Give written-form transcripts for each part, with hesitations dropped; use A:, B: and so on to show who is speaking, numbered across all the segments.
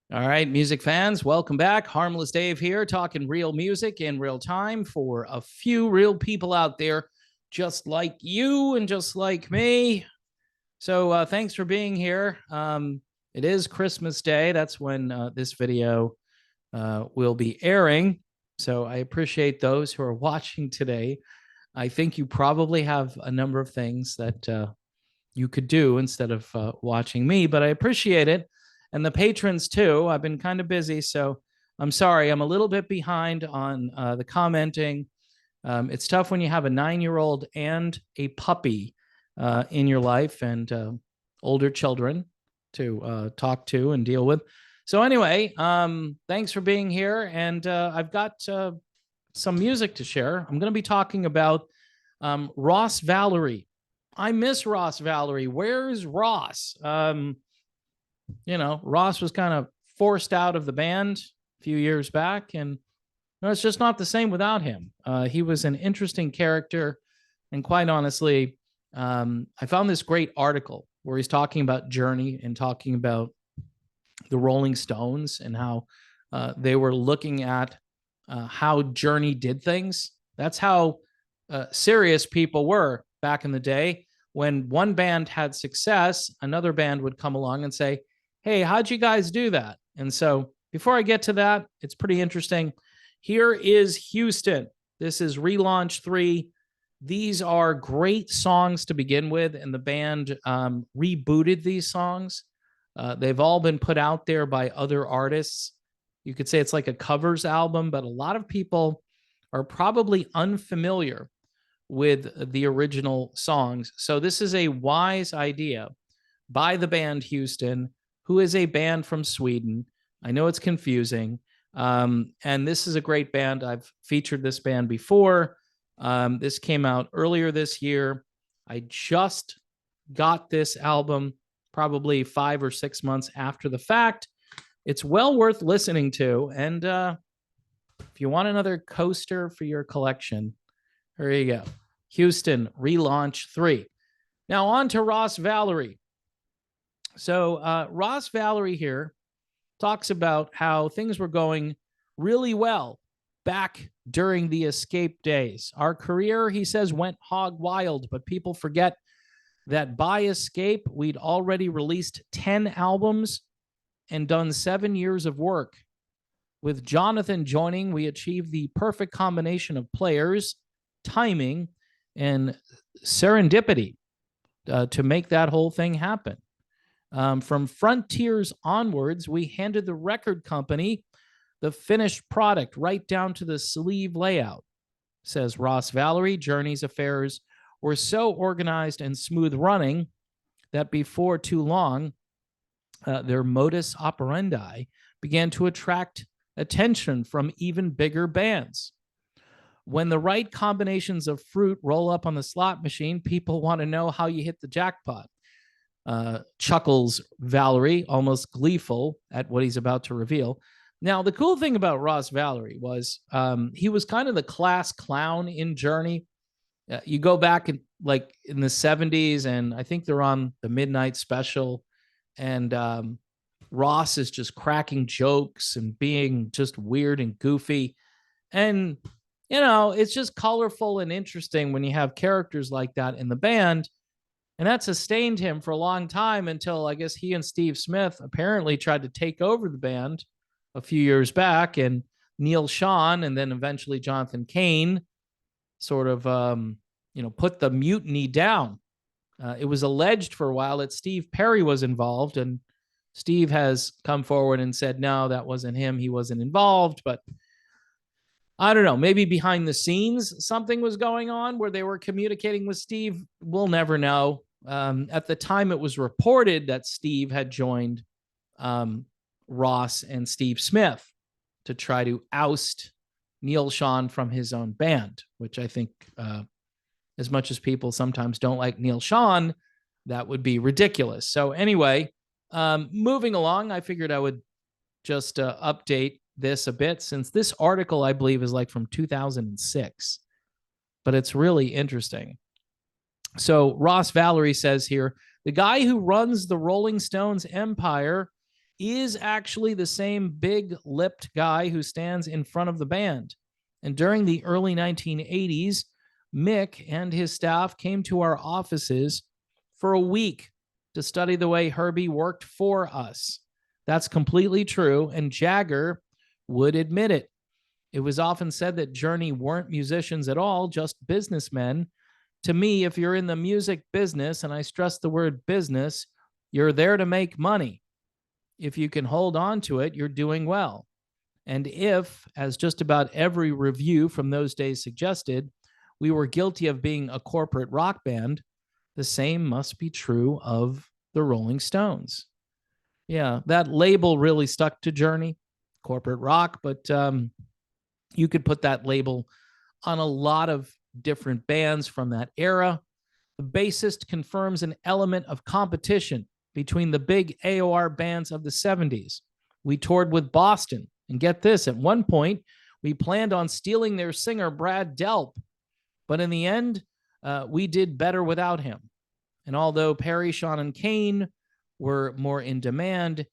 A: All right, music fans, welcome back. Harmless Dave here, talking real music in real time for a few real people out there, just like you and just like me. So thanks for being here. It is Christmas Day. That's when this video will be airing. So I appreciate those who are watching today. I think you probably have a number of things that you could do instead of watching me, but I appreciate it. And the patrons too. I've been kind of busy, so I'm sorry. I'm a little bit behind on the commenting. It's tough when you have a 9-year-old and a puppy in your life and older children to talk to and deal with. So anyway, thanks for being here. And I've got some music to share. I'm going to be talking about Ross Valory. I miss Ross Valory. Where is Ross? Ross was kind of forced out of the band a few years back, and it's just not the same without him. He was an interesting character, and quite honestly, I found this great article where he's talking about Journey and talking about the Rolling Stones and how they were looking at how Journey did things. That's how serious people were back in the day. When one band had success, another band would come along and say, hey, how'd you guys do that? And so before I get to that, it's pretty interesting. Here is Houston. This is Relaunch 3. These are great songs to begin with, and the band rebooted these songs. They've all been put out there by other artists. You could say it's like a covers album, but a lot of people are probably unfamiliar with the original songs. So this is a wise idea by the band Houston, who is a band from Sweden. I know it's confusing. And this is a great band. I've featured this band before. This came out earlier this year. I just got this album probably 5 or 6 months after the fact. It's well worth listening to. And if you want another coaster for your collection, there you go. Houston, Relaunch 3. Now on to Ross Valory. So Ross Valory here talks about how things were going really well back during the Escape days. Our career, he says, went hog wild, but people forget that by Escape, we'd already released 10 albums and done 7 years of work. With Jonathan joining, we achieved the perfect combination of players, timing, and serendipity to make that whole thing happen. From Frontiers onwards, we handed the record company the finished product right down to the sleeve layout, says Ross Valory. Journey's affairs were so organized and smooth running that before too long, their modus operandi began to attract attention from even bigger bands. When the right combinations of fruit roll up on the slot machine, people want to know how you hit the jackpot. Chuckles Valory, almost gleeful at what he's about to reveal. Now, the cool thing about Ross Valory was he was kind of the class clown in Journey. You go back in the 70s, and I think they're on the Midnight Special, and Ross is just cracking jokes and being just weird and goofy. And it's just colorful and interesting when you have characters like that in the band. And that sustained him for a long time until I guess he and Steve Smith apparently tried to take over the band a few years back. And Neil Schon and then eventually Jonathan Cain sort of, put the mutiny down. It was alleged for a while that Steve Perry was involved. And Steve has come forward and said, no, that wasn't him. He wasn't involved. But I don't know, maybe behind the scenes, something was going on where they were communicating with Steve. We'll never know. At the time, it was reported that Steve had joined Ross and Steve Smith to try to oust Neil Schon from his own band, which I think, as much as people sometimes don't like Neil Schon, that would be ridiculous. So anyway, moving along, I figured I would just update this a bit, since this article, I believe, is like from 2006, but it's really interesting. So Ross Valory says here, the guy who runs the Rolling Stones empire is actually the same big-lipped guy who stands in front of the band. And during the early 1980s, Mick and his staff came to our offices for a week to study the way Herbie worked for us. That's completely true, and Jagger would admit it. It was often said that Journey weren't musicians at all, just businessmen. To me, if you're in the music business, and I stress the word business, you're there to make money. If you can hold on to it, you're doing well. And if, as just about every review from those days suggested, we were guilty of being a corporate rock band, the same must be true of the Rolling Stones. Yeah, that label really stuck to Journey, corporate rock, but you could put that label on a lot of different bands from that era. The bassist confirms an element of competition between the big AOR bands of the 70s. We toured with Boston, and get this, at one point, we planned on stealing their singer, Brad Delp, but in the end, we did better without him. And although Perry, Sean, and Kane were more in demand,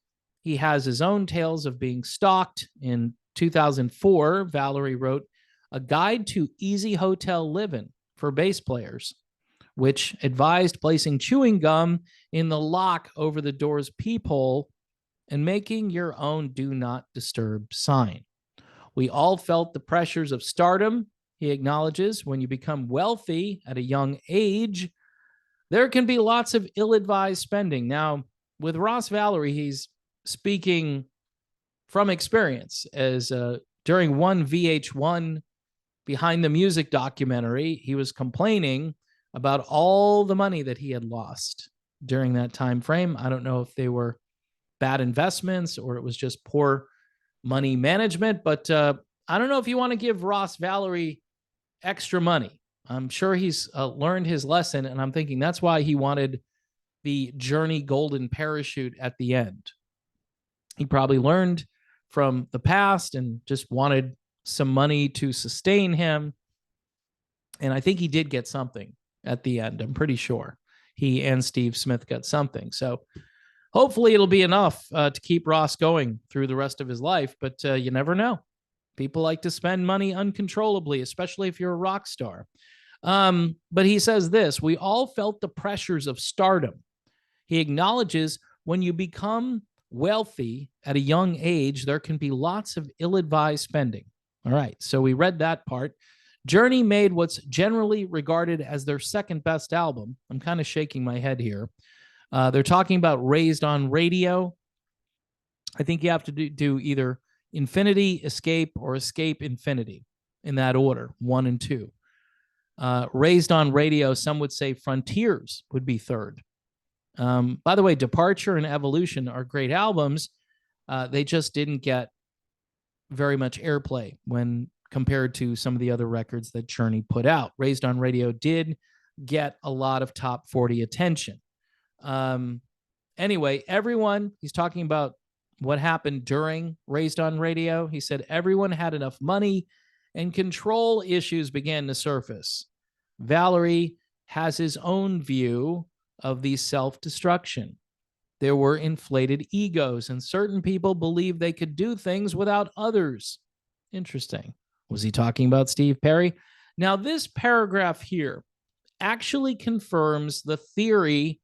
A: he has his own tales of being stalked. In 2004, Valory wrote A Guide to Easy Hotel Living for Bass Players, which advised placing chewing gum in the lock over the door's peephole and making your own do not disturb sign. We all felt the pressures of stardom, he acknowledges. When you become wealthy at a young age, there can be lots of ill-advised spending. Now, with Ross Valory, he's speaking from experience, as during one VH1 Behind the Music documentary, he was complaining about all the money that he had lost during that time frame. I don't know if they were bad investments or it was just poor money management, but I don't know if you want to give Ross Valory extra money. I'm sure he's learned his lesson, and I'm thinking that's why he wanted the Journey golden parachute at the end. He probably learned from the past and just wanted some money to sustain him. And I think he did get something at the end. I'm pretty sure he and Steve Smith got something. So hopefully it'll be enough to keep Ross going through the rest of his life, but you never know. People like to spend money uncontrollably, especially if you're a rock star. But he says this: we all felt the pressures of stardom. He acknowledges when you become wealthy at a young age, there can be lots of ill-advised spending. All right, so we read that part. Journey made what's generally regarded as their second best album. I'm kind of shaking my head here. They're talking about Raised on Radio. I think you have to do either Infinity, Escape, or Escape Infinity in that order, 1 and 2. Raised on Radio, some would say Frontiers would be third. By the way, Departure and Evolution are great albums. They just didn't get very much airplay when compared to some of the other records that Journey put out. Raised on Radio did get a lot of top 40 attention. Anyway, everyone, he's talking about what happened during Raised on Radio. He said everyone had enough money and control issues began to surface. Valory has his own view of the self-destruction. There were inflated egos, and certain people believed they could do things without others. Interesting. Was he talking about Steve Perry? Now, this paragraph here actually confirms the theory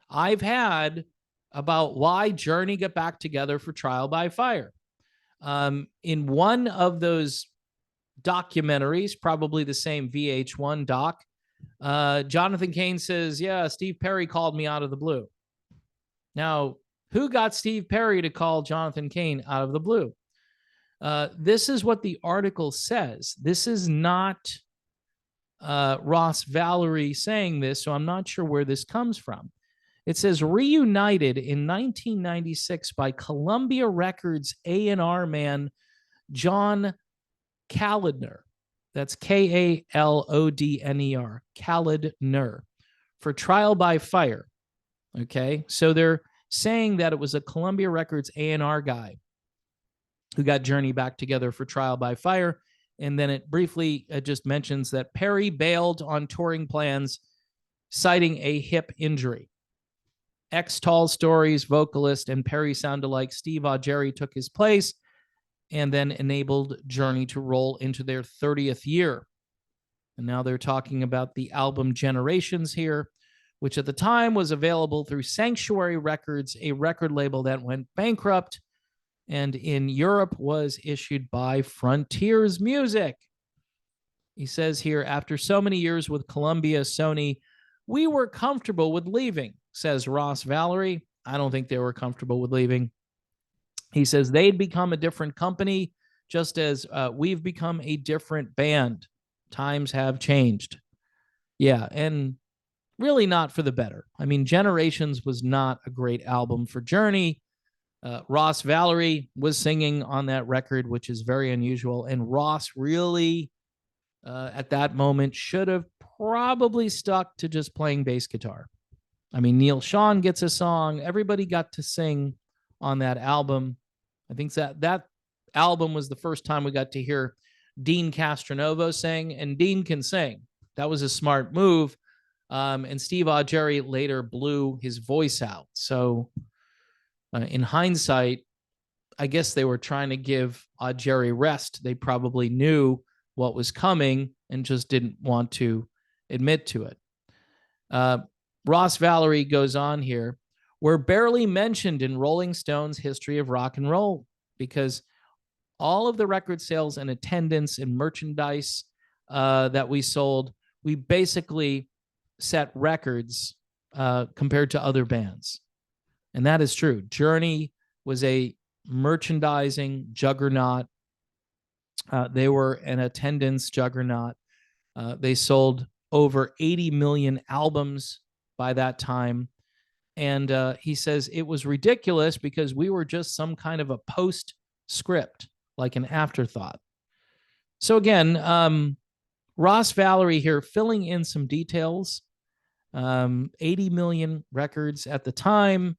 A: I've had about why Journey got back together for Trial by Fire. In one of those documentaries, probably the same VH1 doc, Jonathan Cain says, yeah, Steve Perry called me out of the blue. Now, who got Steve Perry to call Jonathan Cain out of the blue? This is what the article says. This is not Ross Valory saying this, so I'm not sure where this comes from. It says, reunited in 1996 by Columbia Records A&R man John Kalodner. That's Kalodner, Kalodner, for Trial by Fire. Okay, so they're saying that it was a Columbia Records A&R guy who got Journey back together for Trial by Fire. And then it briefly just mentions that Perry bailed on touring plans, citing a hip injury. Ex-Tall Stories vocalist and Perry sound-alike Steve Augeri took his place and then enabled Journey to roll into their 30th year. And now they're talking about the album Generations here, which at the time was available through Sanctuary Records, a record label that went bankrupt, and in Europe was issued by Frontiers Music. He says here, after so many years with Columbia, Sony, we were comfortable with leaving, says Ross Valory. I don't think they were comfortable with leaving. He says they'd become a different company, just as we've become a different band. Times have changed. Yeah, and really not for the better. I mean, Generations was not a great album for Journey. Ross Valory was singing on that record, which is very unusual. And Ross really, at that moment, should have probably stuck to just playing bass guitar. I mean, Neil Schon gets a song. Everybody got to sing on that album. I think that album was the first time we got to hear Dean Castronovo sing, and Dean can sing. That was a smart move. And Steve Augeri later blew his voice out. So in hindsight, I guess they were trying to give Augeri rest. They probably knew what was coming and just didn't want to admit to it. Ross Valory goes on here. We're barely mentioned in Rolling Stone's history of rock and roll because all of the record sales and attendance and merchandise that we sold, we basically set records compared to other bands. And that is true. Journey was a merchandising juggernaut. They were an attendance juggernaut. They sold over 80 million albums by that time. And he says it was ridiculous because we were just some kind of a postscript, like an afterthought. So again, Ross Valory here filling in some details. 80 million records at the time,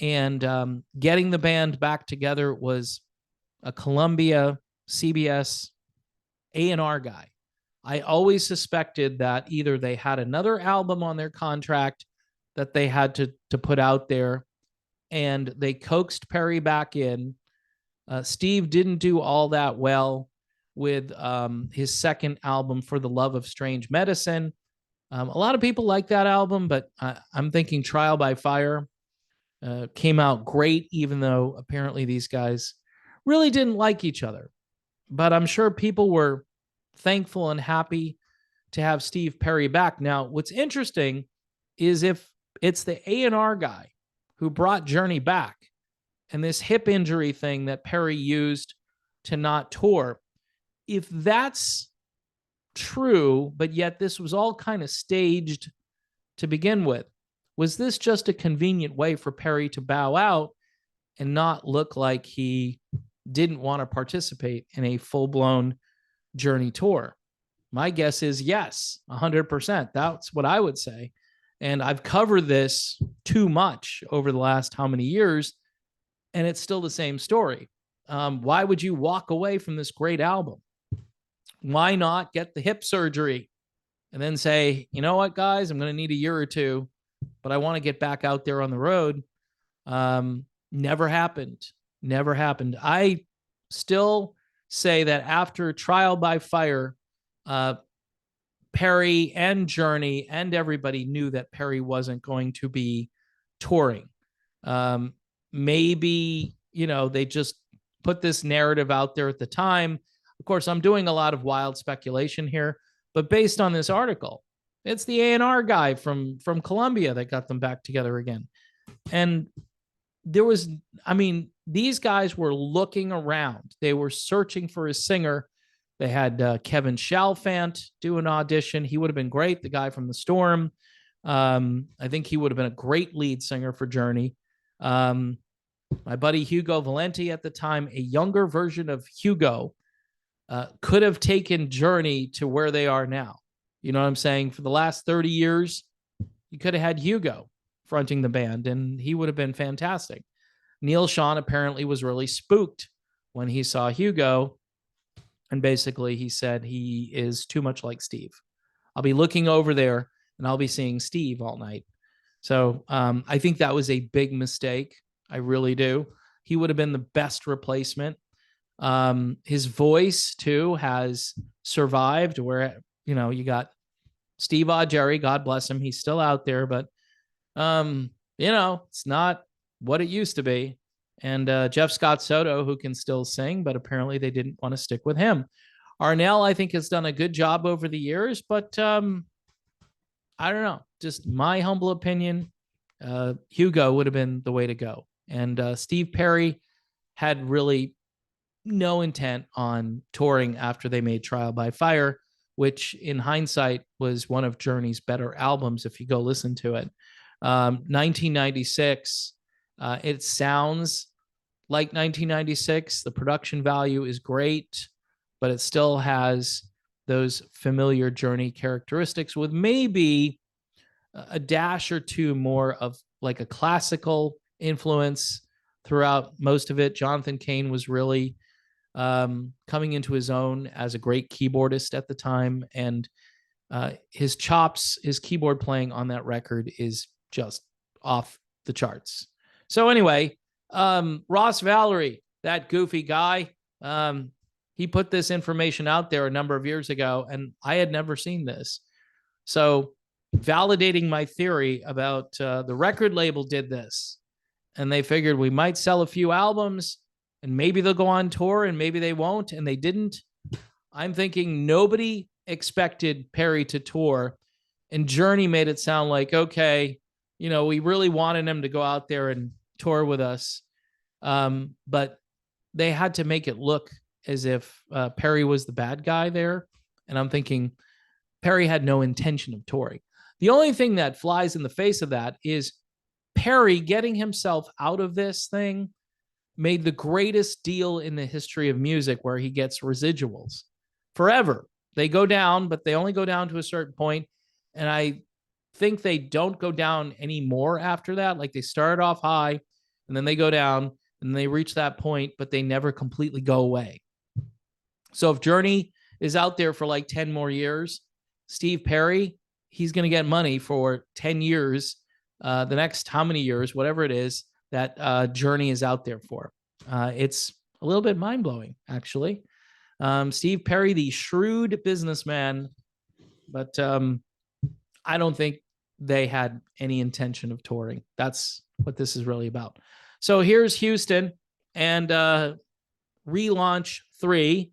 A: and getting the band back together was a Columbia, CBS, A&R guy. I always suspected that either they had another album on their contract that they had to put out there, and they coaxed Perry back in. Steve didn't do all that well with his second album, For the Love of Strange Medicine. A lot of people like that album, but I'm thinking Trial by Fire came out great, even though apparently these guys really didn't like each other. But I'm sure people were thankful and happy to have Steve Perry back. Now, what's interesting is if it's the A&R guy who brought Journey back and this hip injury thing that Perry used to not tour, if that's true, but yet this was all kind of staged to begin with, was this just a convenient way for Perry to bow out and not look like he didn't want to participate in a full-blown Journey tour? My guess is yes, 100%. That's what I would say. And I've covered this too much over the last how many years, and it's still the same story. Why would you walk away from this great album? Why not get the hip surgery and then say, you know what, guys, I'm going to need a year or two, but I want to get back out there on the road? Never happened. Never happened. I still say that after Trial by Fire, Perry and Journey and everybody knew that Perry wasn't going to be touring. Maybe, they just put this narrative out there at the time. Of course, I'm doing a lot of wild speculation here, but based on this article, it's the A&R guy from Columbia that got them back together again. And there was, these guys were looking around. They were searching for a singer. They had Kevin Chalfant do an audition. He would have been great, the guy from The Storm. I think he would have been a great lead singer for Journey. My buddy Hugo Valenti at the time, a younger version of Hugo, could have taken Journey to where they are now. You know what I'm saying? For the last 30 years, you could have had Hugo fronting the band, and he would have been fantastic. Neil Schon apparently was really spooked when he saw Hugo, and basically he said he is too much like Steve. I'll be looking over there, and I'll be seeing Steve all night. So I think that was a big mistake. I really do. He would have been the best replacement. His voice too has survived. Where you got Steve Jerry, God bless him, he's still out there, but it's not what it used to be. And Jeff Scott Soto, who can still sing, but apparently they didn't want to stick with him. Arnell, I think, has done a good job over the years, but I don't know. Just my humble opinion, Hugo would have been the way to go. And Steve Perry had really no intent on touring after they made Trial by Fire, which in hindsight was one of Journey's better albums if you go listen to it. 1996, it sounds like 1996. The production value is great, but it still has those familiar Journey characteristics with maybe a dash or two more of like a classical influence throughout most of it. Jonathan Cain was really coming into his own as a great keyboardist at the time, and his chops, his keyboard playing on that record is just off the charts. So anyway, Ross Valory, that goofy guy, he put this information out there a number of years ago, and I had never seen this. So validating my theory about the record label did this, and they figured we might sell a few albums and maybe they'll go on tour and maybe they won't, and they didn't. I'm thinking nobody expected Perry to tour, and Journey made it sound like, okay, we really wanted him to go out there and tour with us. But they had to make it look as if Perry was the bad guy there. And I'm thinking Perry had no intention of touring. The only thing that flies in the face of that is Perry getting himself out of this thing made the greatest deal in the history of music, where he gets residuals forever. They go down, but they only go down to a certain point. And I think they don't go down anymore after that. Like, they started off high and then they go down and they reach that point, but they never completely go away. So if Journey is out there for like 10 more years, Steve Perry, he's going to get money for 10 years, the next how many years, whatever it is that Journey is out there for. It's a little bit mind-blowing, actually. Steve Perry, the shrewd businessman, but I don't think they had any intention of touring. That's what this is really about. So here's Houston and Relaunch 3.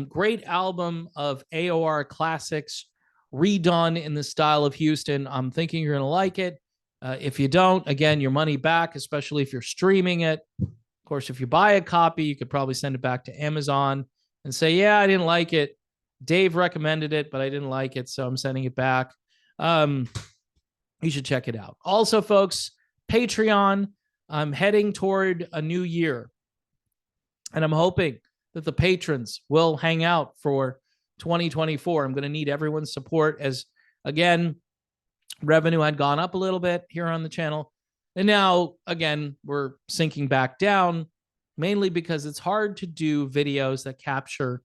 A: Great album of AOR classics redone in the style of Houston. I'm thinking you're going to like it. If you don't, again, your money back, especially if you're streaming it. Of course, if you buy a copy, you could probably send it back to Amazon and say, yeah, I didn't like it. Dave recommended it, but I didn't like it, so I'm sending it back. You should check it out. Also, folks, Patreon. I'm heading toward a new year, and I'm hoping that the patrons will hang out for 2024. I'm going to need everyone's support, as, again, revenue had gone up a little bit here on the channel. And now, again, we're sinking back down, mainly because it's hard to do videos that capture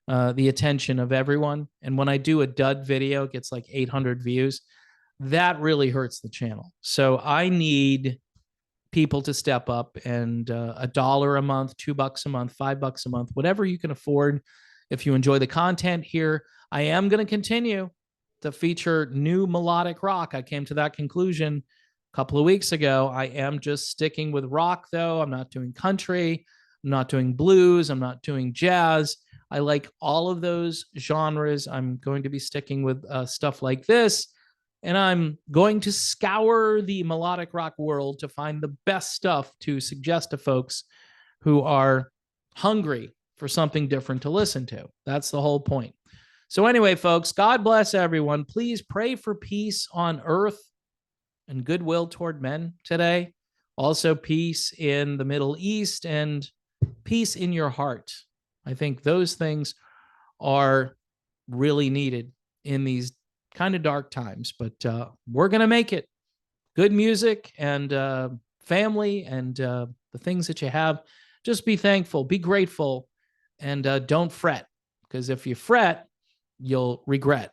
A: the attention of everyone. And when I do a dud video, it gets like 800 views. That really hurts the channel. So I need people to step up, and $1 a month, $2 a month, $5 a month, whatever you can afford. If you enjoy the content here, I am going to continue to feature new melodic rock. I came to that conclusion a couple of weeks ago. I am just sticking with rock, though. I'm not doing country. I'm not doing blues. I'm not doing jazz. I like all of those genres. I'm going to be sticking with stuff like this. And I'm going to scour the melodic rock world to find the best stuff to suggest to folks who are hungry for something different to listen to. That's the whole point. So anyway, folks, God bless everyone. Please pray for peace on earth and goodwill toward men today. Also, peace in the Middle East and peace in your heart. I think those things are really needed in these kind of dark times, but we're going to make it. Good music and family and the things that you have. Just be thankful, be grateful, and don't fret, because if you fret, you'll regret.